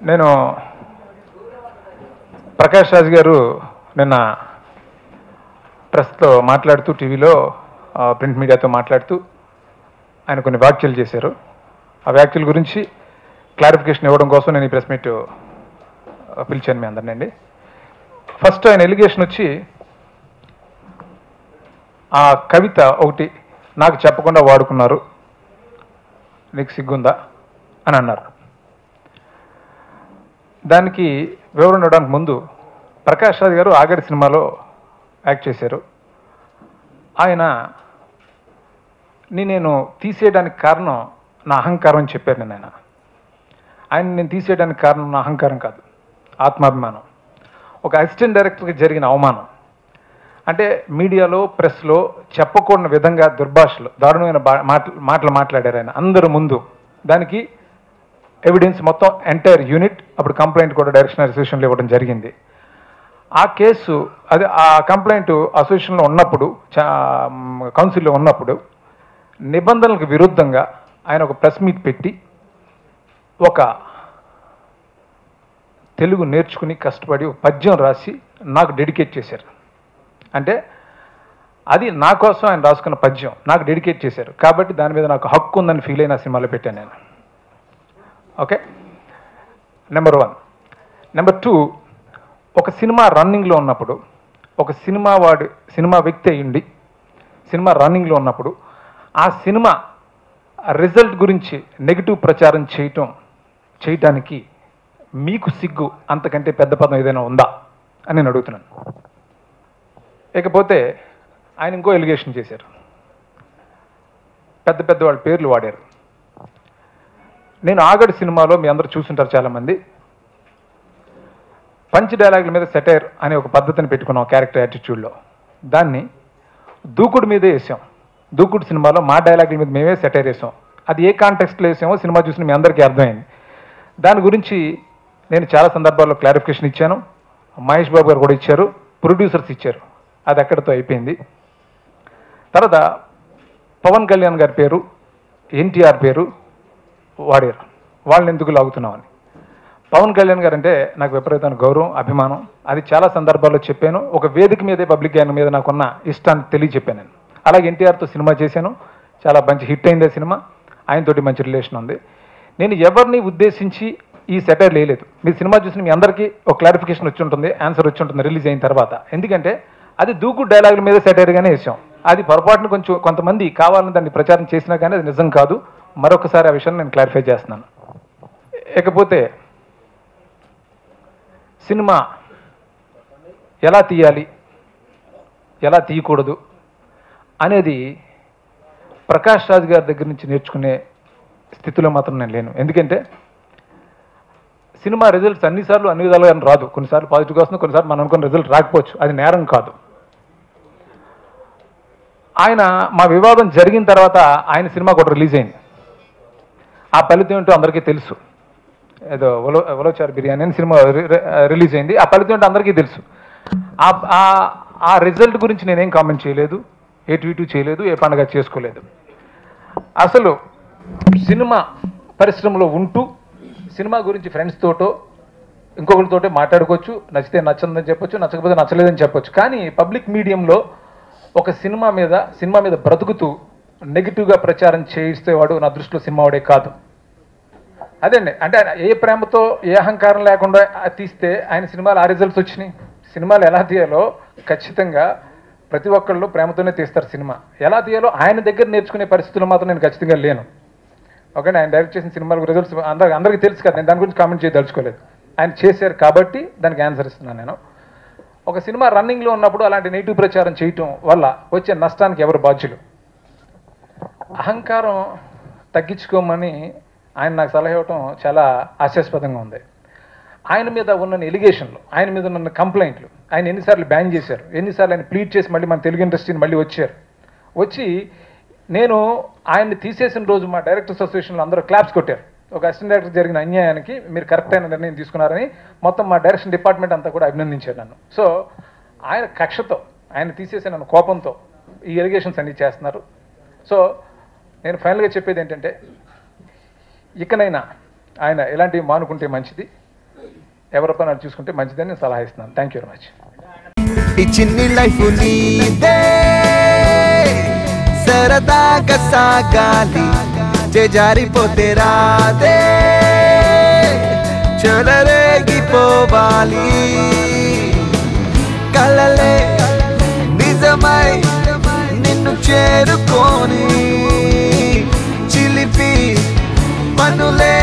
నేను ప్రకాష్ రాజ్ గారు నిన్న ప్రెస్తో మాట్లాడుతూ టీవీలో ప్రింట్ మీడియాతో మాట్లాడుతూ ఆయన కొన్ని వ్యాఖ్యలు చేశారు. ఆ వ్యాఖ్యల గురించి క్లారిఫికేషన్ ఇవ్వడం కోసం నేను ఈ ప్రెస్ మీట్ పిలిచాను మీ అందరినండి. ఫస్ట్ ఆయన ఎలిగేషన్ వచ్చి ఆ కవిత ఒకటి నాకు చెప్పకుండా వాడుకున్నారు, నీకు సిగ్గుందా అని అన్నారు. దానికి వివరణ ఇవ్వడానికి ముందు ప్రకాష్ రాజ్ గారు ఆగడి సినిమాలో యాక్ట్ చేశారు. ఆయన నేను తీసేయడానికి కారణం నా అహంకారం అని చెప్పారు. నేను తీసేయడానికి కారణం నా అహంకారం కాదు, ఆత్మాభిమానం. ఒక అసిస్టెంట్ డైరెక్టర్కి జరిగిన అవమానం అంటే మీడియాలో ప్రెస్లో చెప్పకూడని విధంగా దుర్భాషలు, దారుణమైన మాటలు మాట్లాడారు ఆయన అందరి ముందు. దానికి ఎవిడెన్స్ మొత్తం ఎంటైర్ యూనిట్ అప్పుడు కంప్లైంట్ కూడా డైరెక్షన్ అసోసియేషన్లో ఇవ్వడం జరిగింది. ఆ కేసు ఆ కంప్లైంట్ అసోసియేషన్లో ఉన్నప్పుడు, కౌన్సిల్లో ఉన్నప్పుడు నిబంధనలకు విరుద్ధంగా ఆయన ఒక ప్రెస్ మీట్ పెట్టి ఒక తెలుగు నేర్చుకుని కష్టపడి ఒక పద్యం రాసి నాకు డెడికేట్ చేశారు. అంటే అది నా కోసం ఆయన రాసుకున్న పద్యం నాకు డెడికేట్ చేశారు కాబట్టి దాని మీద నాకు హక్కు ఉందని ఫీల్ అయిన సినిమాలో పెట్టాను నేను. Okay, number 1. నెంబర్ 2, ఒక సినిమా రన్నింగ్లో ఉన్నప్పుడు, ఒక సినిమా వ్యక్తి అయ్యుండి సినిమా రన్నింగ్లో ఉన్నప్పుడు ఆ సినిమా రిజల్ట్ గురించి నెగిటివ్ ప్రచారం చేయటానికి మీకు సిగ్గు అంతకంటే పెద్ద పదం ఏదైనా ఉందా అని నేను అడుగుతున్నాను. ఇకపోతే ఆయన ఇంకో ఎలిగేషన్ చేశారు, పెద్ద వాళ్ళ పేర్లు వాడారు. నేను ఆగడి సినిమాలో మీ అందరూ చూసుంటారు చాలామంది, పంచ్ డైలాగుల మీద సెటైర్ అనే ఒక పద్ధతిని పెట్టుకున్నాం క్యారెక్టర్ యాటిట్యూడ్లో. దాన్ని దూకుడు మీదే వేసాం. దూకుడు సినిమాలో మా డైలాగుల మీద మేమే సెటైర్ వేసాం. అది ఏ కాంటెక్స్ట్లో వేసామో సినిమా చూసిన మీ అందరికీ అర్థమైంది. దాని గురించి నేను చాలా సందర్భాల్లో క్లారిఫికేషన్ ఇచ్చాను, మహేష్ బాబు గారు కూడా ఇచ్చారు, ప్రొడ్యూసర్స్ ఇచ్చారు. అది అక్కడితో అయిపోయింది. తర్వాత పవన్ కళ్యాణ్ గారి పేరు, ఎన్టీఆర్ పేరు వాడారు, వాళ్ళని ఎందుకు లాగుతున్నామని. పవన్ కళ్యాణ్ గారు అంటే నాకు విపరీతమైన గౌరవం, అభిమానం. అది చాలా సందర్భాల్లో చెప్పాను. ఒక వేదిక మీదే పబ్లిక్ గారి మీద నాకున్న ఇష్టాన్ని తెలియచెప్పాను నేను. అలాగే ఎన్టీఆర్తో సినిమా చేశాను, చాలా మంచి హిట్ అయిందే సినిమా, ఆయనతోటి మంచి రిలేషన్ ఉంది. నేను ఎవరిని ఉద్దేశించి ఈ సెటైర్ లేదు. మీరు సినిమా చూసిన మీ అందరికీ ఒక క్లారిఫికేషన్ వచ్చి ఉంటుంది, ఆన్సర్ వచ్చి ఉంటుంది రిలీజ్ అయిన తర్వాత. ఎందుకంటే అది దూకుడు డైలాగుల మీద సెటైర్గానే వేసాం. అది పొరపాటును కొంతమంది కావాలని దాన్ని ప్రచారం చేసినా కానీ అది నిజం కాదు. మరొకసారి ఆ విషయాన్ని నేను క్లారిఫై చేస్తున్నాను. ఇకపోతే సినిమా ఎలా తీయాలి, ఎలా తీయకూడదు అనేది ప్రకాష్ రాజ్ గారి దగ్గర నుంచి నేర్చుకునే స్థితిలో మాత్రం నేను లేను. ఎందుకంటే సినిమా రిజల్ట్స్ అన్నిసార్లు అన్ని విధాలుగా రాదు. కొన్నిసార్లు పాజిటివ్గా వస్తుంది, కొన్నిసార్లు మనం అనుకున్న రిజల్ట్ రాకపోవచ్చు. అది నేరం కాదు. మా వివాదం జరిగిన తర్వాత ఆయన సినిమా కూడా రిలీజ్ అయింది. ఆ ఫలితం ఏంటో అందరికీ తెలుసు. ఏదో ఒలోచార్ బిర్యానీ అని సినిమా రిలీజ్ అయింది. ఆ ఫలితం ఏంటో అందరికీ తెలుసు. ఆ రిజల్ట్ గురించి నేనేం కామెంట్ చేయలేదు, ఏ ట్వీటు చేయలేదు, ఏ పండుగ చేసుకోలేదు. అసలు సినిమా పరిశ్రమలో ఉంటూ సినిమా గురించి ఫ్రెండ్స్ తోటో ఇంకొకరితోటో మాట్లాడుకోవచ్చు, నచ్చితే నచ్చదని చెప్పొచ్చు, నచ్చకపోతే నచ్చలేదని చెప్పొచ్చు. కానీ పబ్లిక్ మీడియంలో ఒక సినిమా మీద బ్రతుకుతూ నెగిటివ్గా ప్రచారం చేయిస్తేవాడు నా దృష్టిలో సినిమావాడే కాదు. అదేండి, అంటే ఆయన ఏ ప్రేమతో ఏ అహంకారం లేకుండా తీస్తే ఆయన సినిమాలు ఆ రిజల్ట్స్ వచ్చినాయి. సినిమాలు ఎలా తీయాలో ఖచ్చితంగా ప్రతి ఒక్కళ్ళు ప్రేమతోనే తీస్తారు. సినిమా ఎలా తీయాలో ఆయన దగ్గర నేర్చుకునే పరిస్థితులు మాత్రం నేను ఖచ్చితంగా లేను. ఓకే, ఆయన డైరెక్ట్ చేసిన సినిమాలకు రిజల్ట్స్ అందరికీ తెలుసు కదా, నేను దాని గురించి కామెంట్ చేయదలుచుకోలేదు. ఆయన చేశారు కాబట్టి దానికి ఆన్సర్ ఇస్తున్నాను నేను. ఒక సినిమా రన్నింగ్లో ఉన్నప్పుడు అలాంటి నెగిటివ్ ప్రచారం చేయటం వల్ల వచ్చే నష్టానికి ఎవరు బాధ్యులు? అహంకారం తగ్గించుకోమని ఆయన నాకు సలహా ఇవ్వటం చాలా హాస్యాస్పదంగా ఉంది. ఆయన మీద ఉన్న ఎలిగేషన్లు, ఆయన మీద ఉన్న కంప్లైంట్లు, ఆయన ఎన్నిసార్లు బ్యాన్ చేశారు, ఎన్నిసార్లు ఆయన ప్లీడ్ చేసి మళ్ళీ మన తెలుగు ఇండస్ట్రీని మళ్ళీ వచ్చి నేను ఆయన్ని తీసేసిన రోజు మా డైరెక్టర్స్ అసోసియేషన్లో అందరూ క్లాప్స్ కొట్టారు. ఒక అసిస్టెంట్ డైరెక్టర్ జరిగిన అన్యాయానికి మీరు కరెక్ట్ అయిన నిర్ణయం తీసుకున్నారని మొత్తం మా డైరెక్షన్ డిపార్ట్మెంట్ అంతా కూడా అభినందించారు నన్ను. సో ఆయన కక్షతో, ఆయన తీసేసిన నన్ను కోపంతో ఈ ఎలిగేషన్స్ అన్నీ చేస్తున్నారు. సో నేను ఫైనల్గా చెప్పేది ఏంటంటే, ఇకనైనా ఆయన ఇలాంటివి మానుకుంటే మంచిది. ఎవరితో నన్ను చూసుకుంటే మంచిదని నేను సలహా ఇస్తున్నాను. Thank you very much. ఈ చిన్ని లైఫ్ నీదే సరదాగా సాగాలి, జారిపోతే రాదే చెలరేగిపోవాలి. కలలే నిజమై నిన్ను చేరుకొని చిలిపి పనులే